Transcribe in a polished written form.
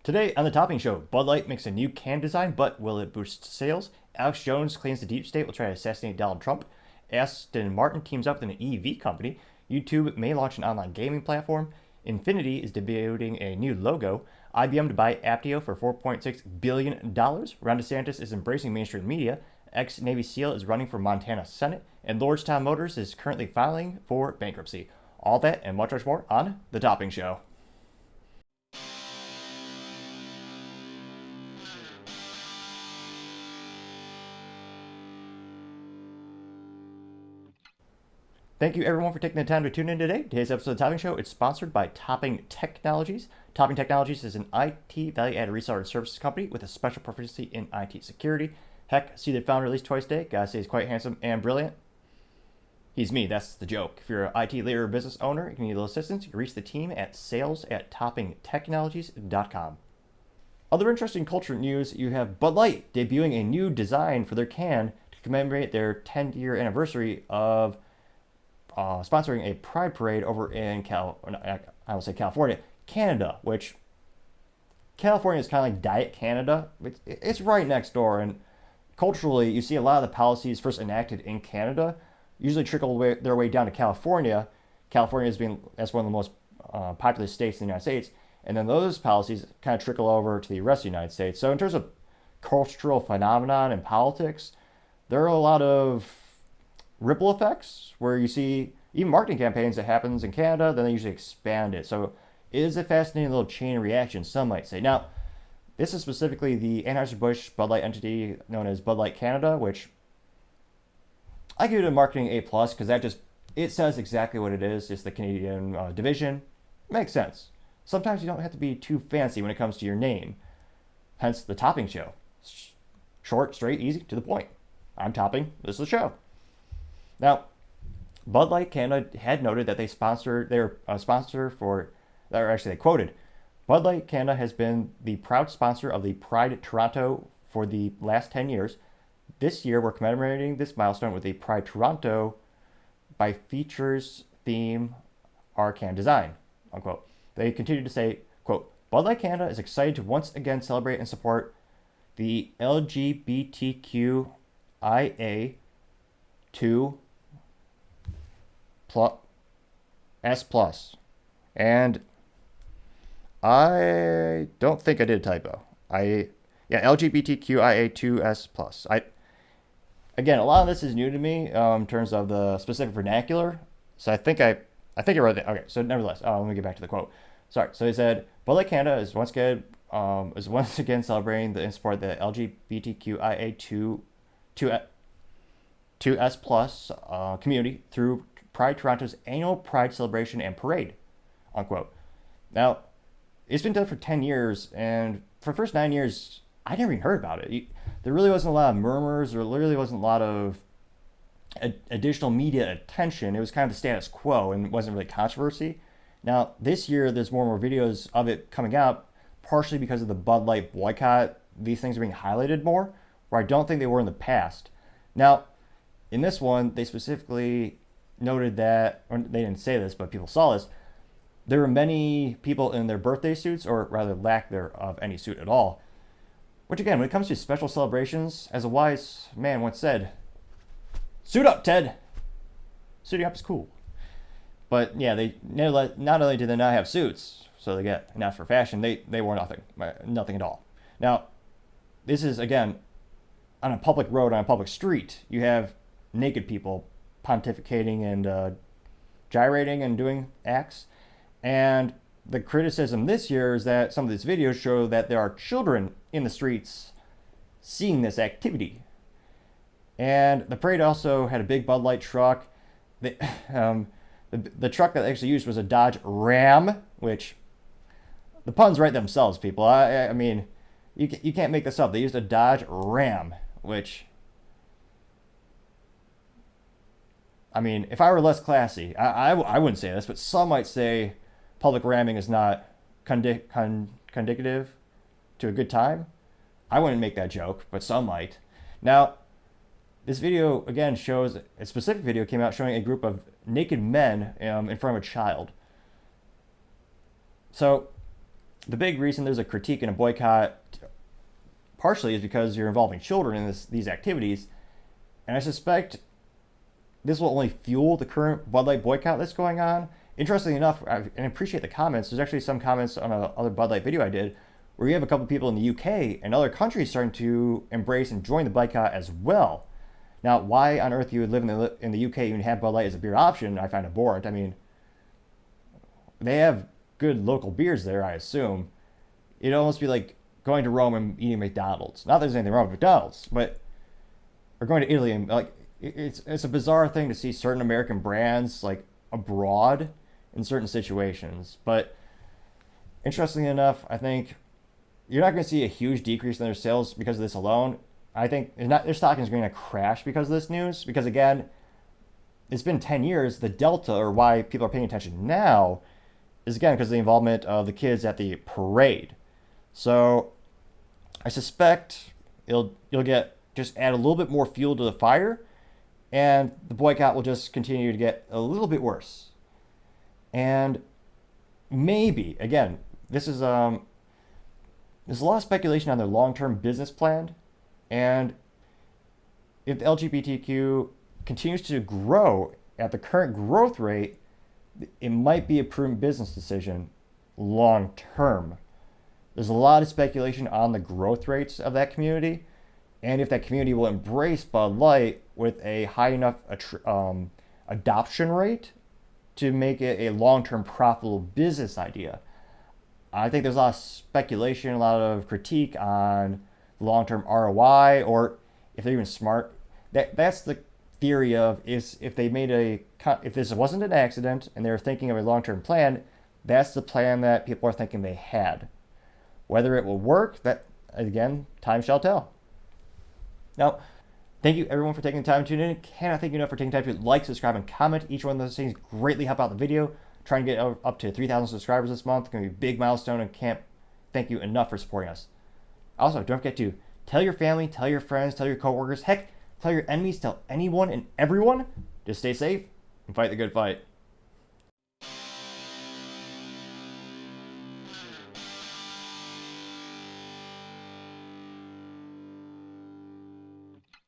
Today on the Topping Show, Bud Light makes a new can design, but will it boost sales? Alex Jones claims the deep state will try to assassinate Donald Trump. Aston Martin teams up with an EV company. YouTube may launch an online gaming platform. Infinity is debuting a new logo. IBM to buy Aptio for $4.6 billion. Ron DeSantis is embracing mainstream media. Ex-Navy SEAL is running for Montana Senate. And Lordstown Motors is currently filing for bankruptcy. All that and much, much more on The Topping Show. Thank you everyone for taking the time to tune in today. Today's episode of The Topping Show is sponsored by Topping Technologies. Topping Technologies is an IT value-added reseller and services company with a special proficiency in IT security. Heck, see the founder at least twice a day. Gotta say he's quite handsome and brilliant. He's me, that's the joke. If you're an IT leader or business owner and you need a little assistance, you can reach the team at sales@toppingtechnologies.com. Other interesting culture news, you have Bud Light debuting a new design for their can to commemorate their 10th-year anniversary of sponsoring a Pride Parade over in California, Canada, which California is kind of like Diet Canada. It's right next door, and culturally, you see a lot of the policies first enacted in Canada usually trickle their way down to California. California as one of the most populous states in the United States, and then those policies kind of trickle over to the rest of the United States. So in terms of cultural phenomenon and politics, there are a lot of ripple effects where you see even marketing campaigns that happens in Canada, then they usually expand it. So it is a fascinating little chain reaction, some might say. Now, this is specifically the Anheuser-Busch Bud Light entity known as Bud Light Canada, which I give it a marketing A+, because it says exactly what it is. It's the Canadian division. Makes sense. Sometimes you don't have to be too fancy when it comes to your name. Hence the Topping Show. Short, straight, easy, to the point. I'm Topping. This is the show. Now, Bud Light Canada had noted that they quoted, Bud Light Canada has been the proud sponsor of the Pride Toranto for the last 10 years. This year, we're commemorating this milestone with a Pride Toranto by features theme our can design, unquote. They continued to say, quote, Bud Light Canada is excited to once again celebrate and support the LGBTQIA2 S+. And I don't think I did a typo. LGBTQIA2S+. Again, a lot of this is new to me in terms of the specific vernacular. So I think I wrote that. Okay, so nevertheless, let me get back to the quote. Sorry. So he said, Bud Light Canada is once again celebrating and support the LGBTQIA2S+ community through Pride Toronto's annual Pride celebration and parade, unquote. Now, it's been done for 10 years, and for the first 9 years, I never even heard about it. There really wasn't a lot of murmurs. There literally wasn't a lot of additional media attention. It was kind of the status quo and wasn't really controversy. Now, this year, there's more and more videos of it coming out, partially because of the Bud Light boycott. These things are being highlighted more, where I don't think they were in the past. Now, in this one, they specifically noted that, or they didn't say this, but people saw this, there were many people in their birthday suits, or rather lack thereof any suit at all. Which again, when it comes to special celebrations, as a wise man once said, suit up, Ted! Suiting up is cool. But yeah, they not only did they not have suits, so they get not for fashion, they wore nothing at all. Now, this is again, on a public road, on a public street, you have naked people pontificating and gyrating and doing acts. And the criticism this year is that some of these videos show that there are children in the streets seeing this activity. And the parade also had a big Bud Light truck. The truck that they actually used was a Dodge Ram, which the puns write themselves, people. I mean, you can't make this up. They used a Dodge Ram, which, I mean, if I were less classy, I wouldn't say this, but some might say public ramming is not condicative to a good time. I wouldn't make that joke, but some might. Now, this video, again, shows a specific video came out showing a group of naked men in front of a child. So the big reason there's a critique and a boycott partially is because you're involving children in these activities. And I suspect this will only fuel the current Bud Light boycott that's going on. Interestingly enough, and I appreciate the comments, there's actually some comments on another Bud Light video I did where you have a couple people in the UK and other countries starting to embrace and join the boycott as well. Now, why on earth you would live in the UK and have Bud Light as a beer option, I find abhorrent. I mean, they have good local beers there, I assume. It'd almost be like going to Rome and eating McDonald's. Not that there's anything wrong with McDonald's, but or going to Italy and like it's a bizarre thing to see certain American brands like abroad in certain situations. But interestingly enough, I think you're not going to see a huge decrease in their sales because of this alone. I think their stock is going to crash because of this news. Because again, it's been 10 years. The delta, or why people are paying attention now, is again because of the involvement of the kids at the parade. So I suspect you'll get just add a little bit more fuel to the fire, and the boycott will just continue to get a little bit worse. And maybe again, there's a lot of speculation on their long-term business plan, and if the LGBTQ continues to grow at the current growth rate, it might be a prudent business decision long term. There's a lot of speculation on the growth rates of that community, and if that community will embrace Bud Light with a high enough adoption rate to make it a long-term profitable business idea. I think there's a lot of speculation, a lot of critique on long-term ROI, or if they're even smart. That's the theory of is if this wasn't an accident and they're thinking of a long-term plan, that's the plan that people are thinking they had. Whether it will work, that again, time shall tell. Now, thank you everyone for taking the time to tune in. Cannot thank you enough for taking time to like, subscribe, and comment. Each one of those things greatly help out the video. Trying to get up to 3,000 subscribers this month. It's going to be a big milestone, and can't thank you enough for supporting us. Also, don't forget to tell your family, tell your friends, tell your coworkers, heck, tell your enemies, tell anyone and everyone to stay safe and fight the good fight.